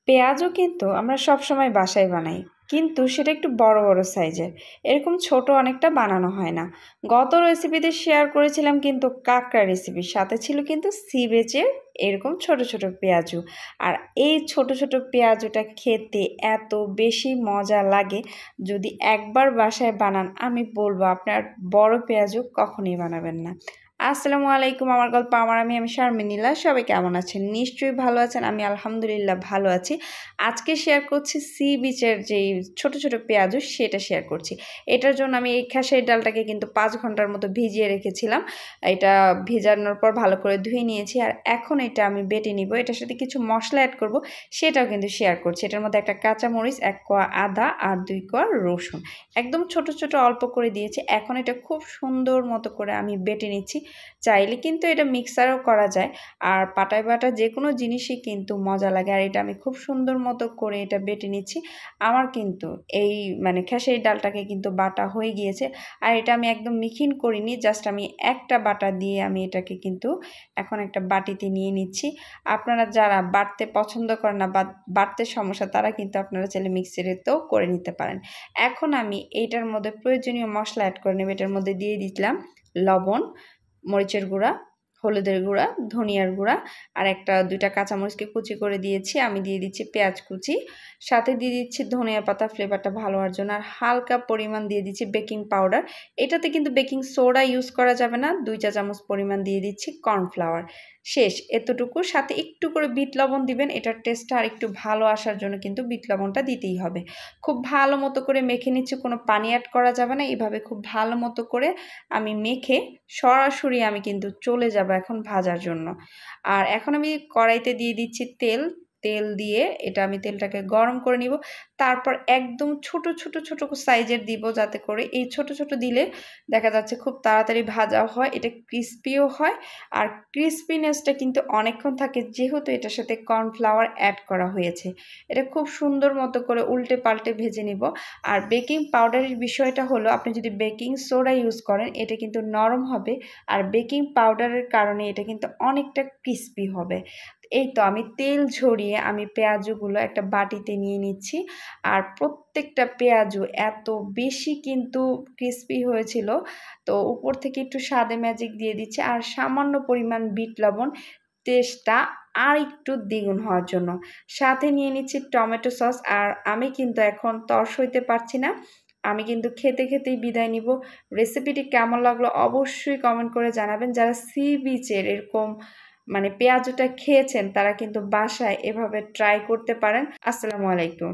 পেঁয়াজও কিন্তু আমরা সবসময় বাসায় বানাই, কিন্তু সেটা একটু বড় বড় সাইজের। এরকম ছোট অনেকটা বানানো হয় না। গত রেসিপিতে শেয়ার করেছিলাম কিন্তু কাঁকড়া রেসিপি, সাথে ছিল কিন্তু সি বেচের এরকম ছোট ছোট পেঁয়াজু। আর এই ছোট ছোট পেঁয়াজুটা খেতে এত বেশি মজা লাগে, যদি একবার বাসায় বানান আমি বলবো আপনার বড় পেঁয়াজু কখনোই বানাবেন না। আসসালামু আলাইকুম, আমার গল্প আমি শারমিনীলা। সবাই কেমন আছেন? নিশ্চয়ই ভালো আছেন। আমি আলহামদুলিল্লাহ ভালো আছি। আজকে শেয়ার করছি সি বিচের যেই ছোট ছোট পেঁয়াজু, সেটা শেয়ার করছি। এটার জন্য আমি এই খাসের ডালটাকে কিন্তু 5 ঘন্টার মতো ভিজিয়ে রেখেছিলাম। এটা ভেজানোর পর ভালো করে ধুয়ে নিয়েছি, আর এখন এটা আমি বেটে নিব। এটার সাথে কিছু মশলা অ্যাড করব, সেটাও কিন্তু শেয়ার করছি। এটার মধ্যে একটা কাঁচামরিচ, 1 কোয়া আদা আর 2 কোয়া রসুন একদম ছোট ছোট অল্প করে দিয়েছি। এখন এটা খুব সুন্দর মতো করে আমি বেটে নিচ্ছি। চাইলে কিন্তু এটা মিক্সারও করা যায়, আর পাটায় বাটা যে কোনো জিনিসই কিন্তু মজা লাগে। আর এটা আমি খুব সুন্দর মতো করে এটা বেটে নিচ্ছি। আমার কিন্তু এই খেসারি ডালটাকে কিন্তু বাটা হয়ে গিয়েছে। আর এটা আমি একদম মিহিন করিনি, জাস্ট আমি একটা বাটা দিয়ে আমি এটাকে কিন্তু এখন একটা বাটিতে নিয়ে নিচ্ছি। আপনারা যারা বাটতে পছন্দ করেন না বা বাটতে সমস্যা, তারা কিন্তু আপনারা চাইলে মিক্সারেতেও করে নিতে পারেন। এখন আমি এইটার মধ্যে প্রয়োজনীয় মশলা অ্যাড করে নেব। এটার মধ্যে দিয়ে দিলাম লবণ, মরিচের গুঁড়া, হলুদের গুঁড়া, ধনিয়ার গুঁড়া, আর 1-2টা কাঁচামরিচকে কুচি করে দিয়েছি। আমি দিয়ে দিচ্ছি পেঁয়াজ কুচি, সাথে দিয়ে দিচ্ছি ধনিয়া পাতা ফ্লেভারটা ভালো হওয়ার জন্য, আর হালকা পরিমাণ দিয়ে দিচ্ছি বেকিং পাউডার। এটাতে কিন্তু বেকিং সোডা ইউজ করা যাবে না। 2 চা চামচ পরিমাণ দিয়ে দিচ্ছি কর্নফ্লাওয়ার। শেষ এতটুকু। সাথে একটু করে বিট লবণ দিবেন, এটার টেস্টটা আর একটু ভালো আসার জন্য কিন্তু বিট লবণটা দিতেই হবে। খুব ভালো মতো করে মেখে নিচ্ছি, কোনো পানি অ্যাড করা যাবে না। এইভাবে খুব ভালো মতো করে আমি মেখে সরাসরি আমি কিন্তু চলে যাব এখন ভাজার জন্য। আর এখন আমি কড়াইতে দিয়ে দিচ্ছি তেল। তেল দিয়ে এটা আমি তেলটাকে গরম করে নিব। তারপর একদম ছোট ছোট ছোট সাইজের দিব, যাতে করে এই ছোট ছোট দিলে দেখা যাচ্ছে খুব তাড়াতাড়ি ভাজা হয়, এটা ক্রিস্পিও হয়। আর ক্রিস্পিনেসটা কিন্তু অনেকক্ষণ থাকে, যেহেতু এটার সাথে কর্নফ্লাওয়ার অ্যাড করা হয়েছে। এটা খুব সুন্দর মতো করে উল্টে পাল্টে ভেজে নিব। আর বেকিং পাউডারের বিষয়টা হলো, আপনি যদি বেকিং সোডা ইউজ করেন এটা কিন্তু নরম হবে, আর বেকিং পাউডারের কারণে এটা কিন্তু অনেকটা ক্রিস্পি হবে। এই তো আমি তেল ঝরিয়ে আমি পেঁয়াজগুলো একটা বাটিতে নিয়ে নিচ্ছি। আর প্রত্যেকটা পেঁয়াজু এত বেশি কিন্তু ক্রিস্পি হয়েছিল, তো উপর থেকে একটু স্বাদে ম্যাজিক দিয়ে দিচ্ছি, আর সামান্য পরিমাণ বিট লবণ, টেস্টটা আর একটু দ্বিগুণ হওয়ার জন্য। সাথে নিয়ে নিচ্ছি টমেটো সস। আর আমি কিন্তু এখন তর সইতে পারছি না, আমি কিন্তু খেতে খেতেই বিদায় নিব। রেসিপিটি কেমন লাগলো অবশ্যই কমেন্ট করে জানাবেন। যারা সি বিচের এরকম পেঁয়াজুটা খেয়েছেন, তারা কিন্তু বাসায় এভাবে ট্রাই করতে পারেন। আসসালামু আলাইকুম।